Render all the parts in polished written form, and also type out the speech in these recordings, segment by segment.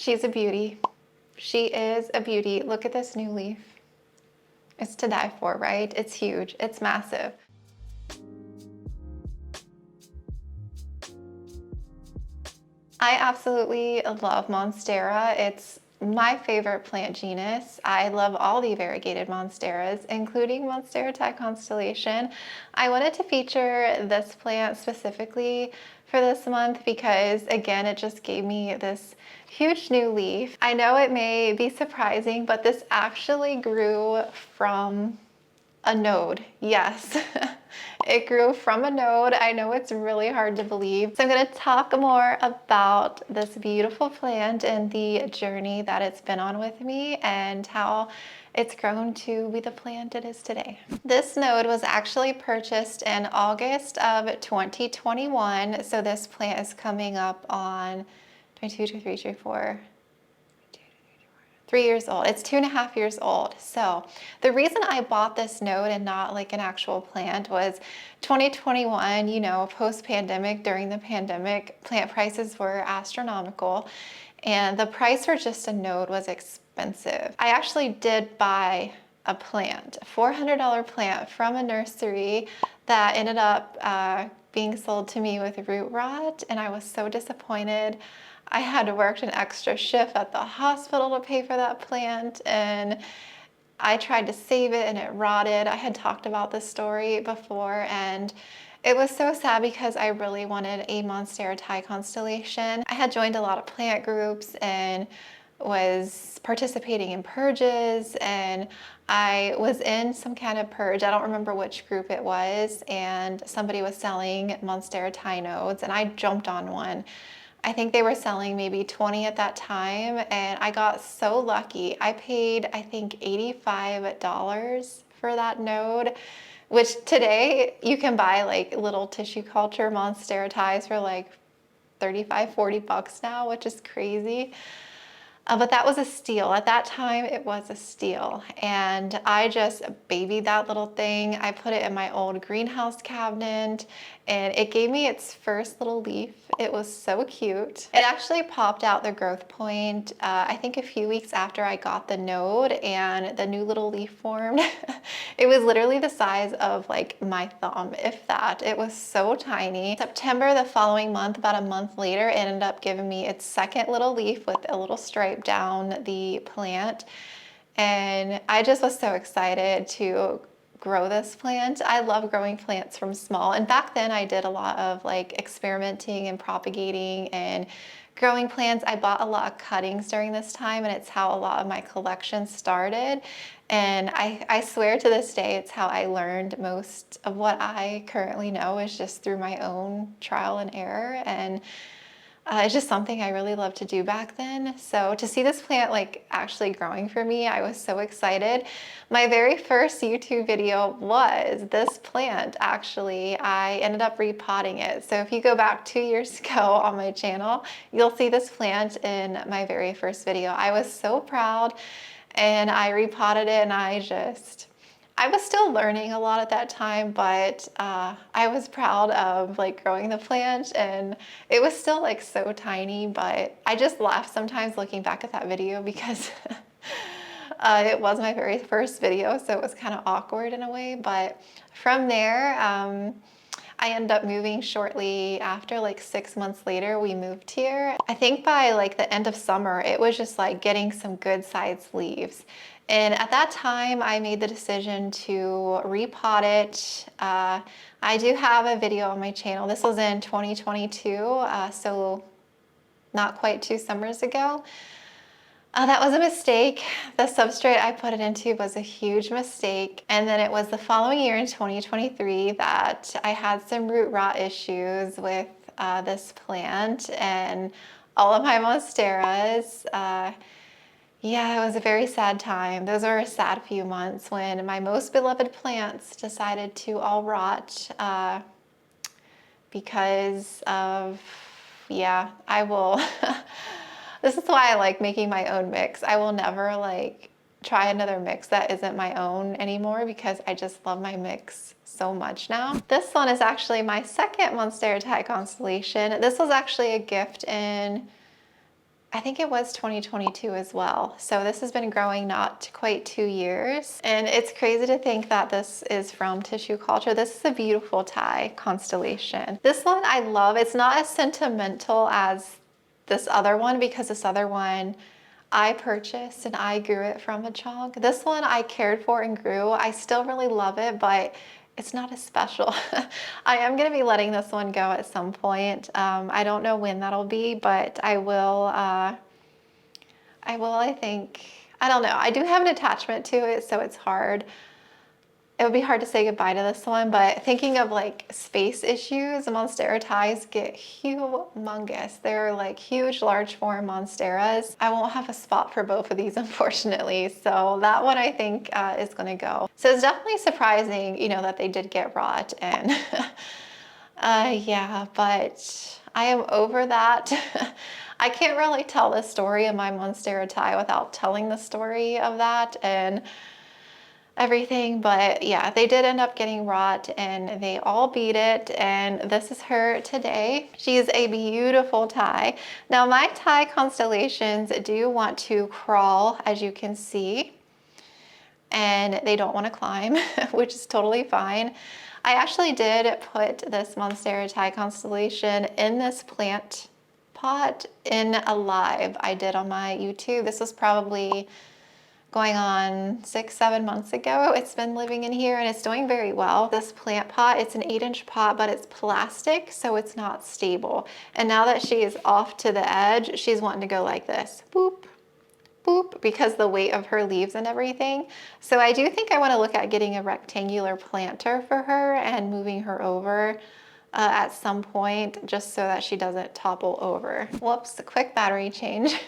She's a beauty. She is a beauty. Look at this new leaf. It's to die for, right? It's huge. It's massive. I absolutely love Monstera. It's my favorite plant genus. I love all the variegated Monsteras, including Monstera Constellation. I wanted to feature this plant specifically for this month because, again, it just gave me this huge new leaf. I know it may be surprising, but this actually grew from a node. Yes. It grew from a node. I know it's really hard to believe. So I'm going to talk more about this beautiful plant and the journey that it's been on with me and how it's grown to be the plant it is today. This node was actually purchased in August of 2021. So this plant is coming up on 3 years old. It's 2.5 years old. So the reason I bought this node and not like an actual plant was 2021, you know, post-pandemic, during the pandemic, plant prices were astronomical and the price for just a node was expensive. I actually did buy a plant, a $400 plant from a nursery that ended up being sold to me with root rot, and I was so disappointed. I had worked an extra shift at the hospital to pay for that plant, and I tried to save it and it rotted. I had talked about this story before, and it was so sad because I really wanted a Monstera Constellation. I had joined a lot of plant groups and was participating in purges, and I was in some kind of purge. I don't remember which group it was, and somebody was selling Monstera nodes, and I jumped on one. I think they were selling maybe 20 at that time, and I got so lucky. I paid, I think, $85 for that node, which today you can buy like little tissue culture Monstera for like 35, 40 bucks now, which is crazy. But that was a steal. At that time, it was a steal. And I just babied that little thing. I put it in my old greenhouse cabinet, and it gave me its first little leaf. It was so cute. It actually popped out the growth point, I think a few weeks after I got the node, and the new little leaf formed. It was literally the size of like my thumb, if that. It was so tiny. September the following month, about a month later, it ended up giving me its second little leaf with a little stripe down the plant. And I just was so excited to grow this plant. I love growing plants from small. And back then I did a lot of like experimenting and propagating and growing plants. I bought a lot of cuttings during this time, and it's how a lot of my collection started. And I swear to this day, it's how I learned most of what I currently know, is just through my own trial and error. And it's just something I really loved to do back then. So to see this plant like actually growing for me, I was so excited. My very first YouTube video was this plant, actually. I ended up repotting it. So if you go back 2 years ago on my channel, you'll see this plant in my very first video. I was so proud, and I repotted it, and I was still learning a lot at that time, but I was proud of like growing the plant, and it was still like so tiny, but I just laugh sometimes looking back at that video because it was my very first video, so it was kind of awkward in a way. But from there, I ended up moving shortly after, like 6 months later, we moved here. I think by like the end of summer, it was just like getting some good sized leaves. And at that time, I made the decision to repot it. I do have a video on my channel. This was in 2022, so not quite 2 summers ago. That was a mistake. The substrate I put it into was a huge mistake. And then it was the following year in 2023 that I had some root rot issues with this plant and all of my Monsteras. Yeah, it was a very sad time. Those were a sad few months when my most beloved plants decided to all rot because of, yeah, I will, this is why I like making my own mix. I will never like try another mix that isn't my own anymore because I just love my mix so much now. This one is actually my second Monstera Constellation. This was actually a gift in I think it was 2022 as well. So this has been growing not quite 2 years. And it's crazy to think that this is from tissue culture. This is a beautiful Thai Constellation. This one I love. It's not as sentimental as this other one because this other one I purchased and I grew it from a chunk. This one I cared for and grew. I still really love it, but it's not as special. I am going to be letting this one go at some point. I don't know when that'll be, but I will, I think. I don't know. I do have an attachment to it, so it's hard. It would be hard to say goodbye to this one, but thinking of like space issues, Monstera Thais get humongous. They're like huge, large form Monsteras. I won't have a spot for both of these, unfortunately. So that one I think is gonna go. So it's definitely surprising, you know, that they did get rot and yeah, but I am over that. I can't really tell the story of my Monstera Thai without telling the story of that and everything, but yeah, they did end up getting rot and they all beat it, and this is her today. She's a beautiful Thai. Now my Thai constellations do want to crawl, as you can see, and they don't want to climb, which is totally fine. I actually did put this Monstera Thai constellation in this plant pot in a live I did on my YouTube. This was probably going on 6-7 months ago. It's been living in here and it's doing very well. This plant pot, it's an 8-inch pot, but it's plastic, so it's not stable. And now that she is off to the edge, she's wanting to go like this, boop, boop, because the weight of her leaves and everything. So I do think I want to look at getting a rectangular planter for her and moving her over at some point, just so that she doesn't topple over. Whoops, a quick battery change.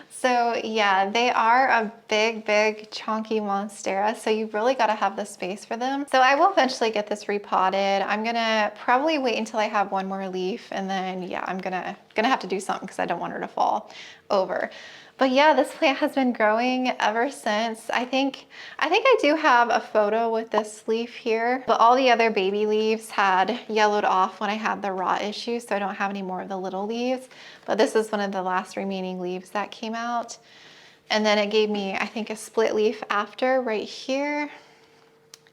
So yeah, they are a big, big, chunky Monstera, so you've really got to have the space for them. So I will eventually get this repotted. I'm gonna probably wait until I have one more leaf, and then yeah, I'm gonna have to do something because I don't want her to fall over. But yeah, this plant has been growing ever since. I think I do have a photo with this leaf here, but all the other baby leaves had yellowed off when I had the rot issue, so I don't have any more of the little leaves. But this is one of the last remaining leaves that came out. And then it gave me, I think, a split leaf after right here.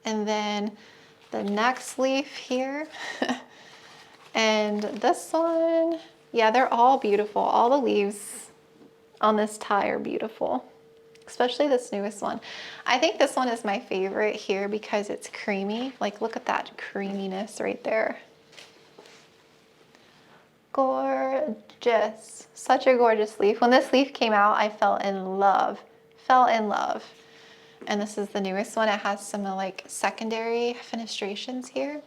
And then the next leaf here. And this one, yeah, they're all beautiful. All the leaves on this Thai are beautiful, especially this newest one. I think this one is my favorite here because it's creamy. Like, look at that creaminess right there. Gorgeous. Such a gorgeous leaf. When this leaf came out, I fell in love. Fell in love. And this is the newest one. It has some like secondary fenestrations here,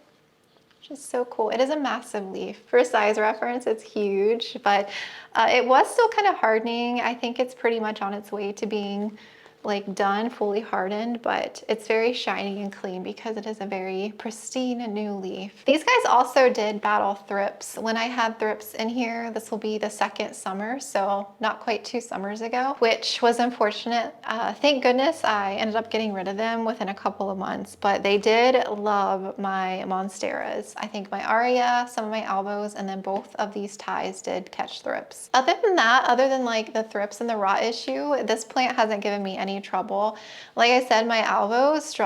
which is so cool. It is a massive leaf. For size reference, it's huge, but it was still kind of hardening. I think it's pretty much on its way to being like done, fully hardened, but it's very shiny and clean because it is a very pristine new leaf. These guys also did battle thrips. When I had thrips in here, this will be the second summer, so not quite 2 summers ago, which was unfortunate. Thank goodness I ended up getting rid of them within a couple of months, but they did love my Monsteras. I think my Aria, some of my Albos, and then both of these Thais did catch thrips. Other than that, other than like the thrips and the rot issue, this plant hasn't given me any trouble. Like I said, my Albos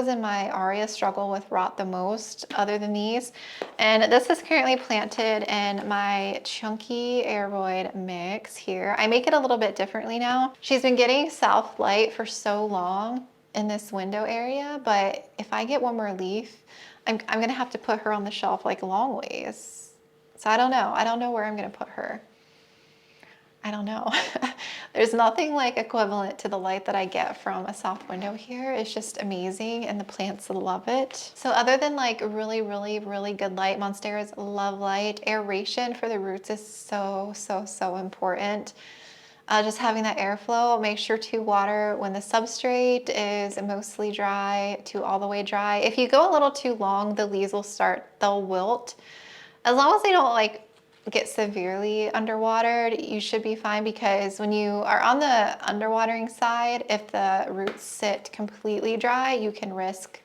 and my Aria struggle with rot the most other than these. And this is currently planted in my chunky aeroid mix here. I make it a little bit differently now. She's been getting south light for so long in this window area, but if I get one more leaf, I'm gonna have to put her on the shelf like long ways. So I don't know where I'm gonna put her. I don't know. There's nothing like equivalent to the light that I get from a south window here. It's just amazing and the plants love it. So other than like really, really, really good light, Monsteras love light. Aeration for the roots is so, so, so important. Just having that airflow. Make sure to water when the substrate is mostly dry to all the way dry. If you go a little too long, the leaves they'll wilt. As long as they don't like get severely underwatered, you should be fine, because when you are on the underwatering side, if the roots sit completely dry, you can risk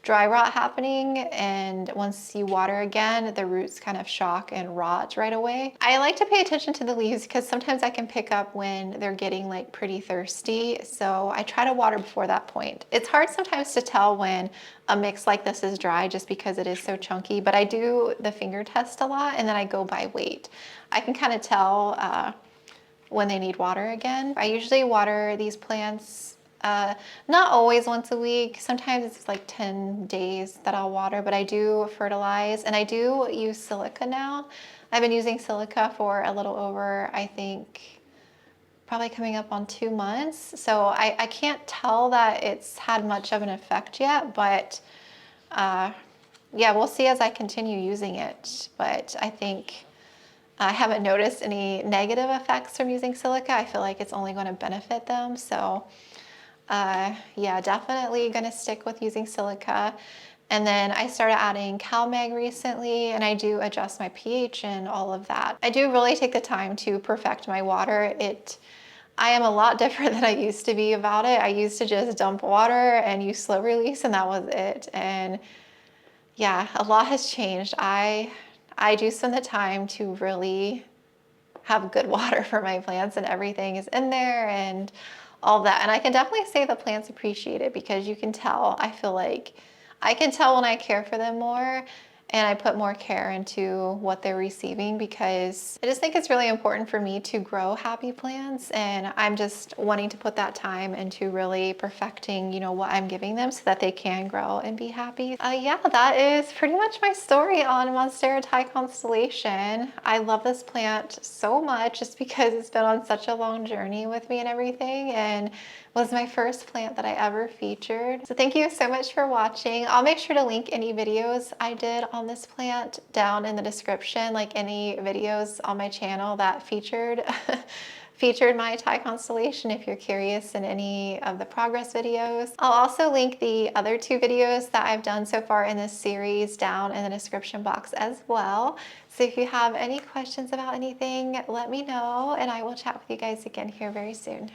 dry rot happening, and once you water again, the roots kind of shock and rot right away. I like to pay attention to the leaves because sometimes I can pick up when they're getting like pretty thirsty, so I try to water before that point. It's hard sometimes to tell when a mix like this is dry just because it is so chunky, but I do the finger test a lot and then I go by weight. I can kind of tell when they need water again. I usually water these plants not always once a week. Sometimes it's like 10 days that I'll water, but I do fertilize and I do use silica now. I've been using silica for a little over, I think, probably coming up on 2 months. So I can't tell that it's had much of an effect yet, but yeah, we'll see as I continue using it. But I think I haven't noticed any negative effects from using silica. I feel like it's only going to benefit them. So yeah, definitely gonna stick with using silica. And then I started adding CalMag recently, and I do adjust my pH and all of that. I do really take the time to perfect my water. I am a lot different than I used to be about it. I used to just dump water and use slow release, and that was it. And yeah, a lot has changed. I do spend the time to really have good water for my plants, and everything is in there and all that. And I can definitely say the plants appreciate it because you can tell, I feel like I can tell when I care for them more and I put more care into what they're receiving, because I just think it's really important for me to grow happy plants, and I'm just wanting to put that time into really perfecting, you know, what I'm giving them so that they can grow and be happy. Yeah, that is pretty much my story on Monstera Constellation. I love this plant so much just because it's been on such a long journey with me and everything, and was my first plant that I ever featured. So thank you so much for watching. I'll make sure to link any videos I did on this plant down in the description, like any videos on my channel that featured my Thai constellation if you're curious in any of the progress videos. I'll also link the other 2 videos that I've done so far in this series down in the description box as well. So if you have any questions about anything, let me know and I will chat with you guys again here very soon.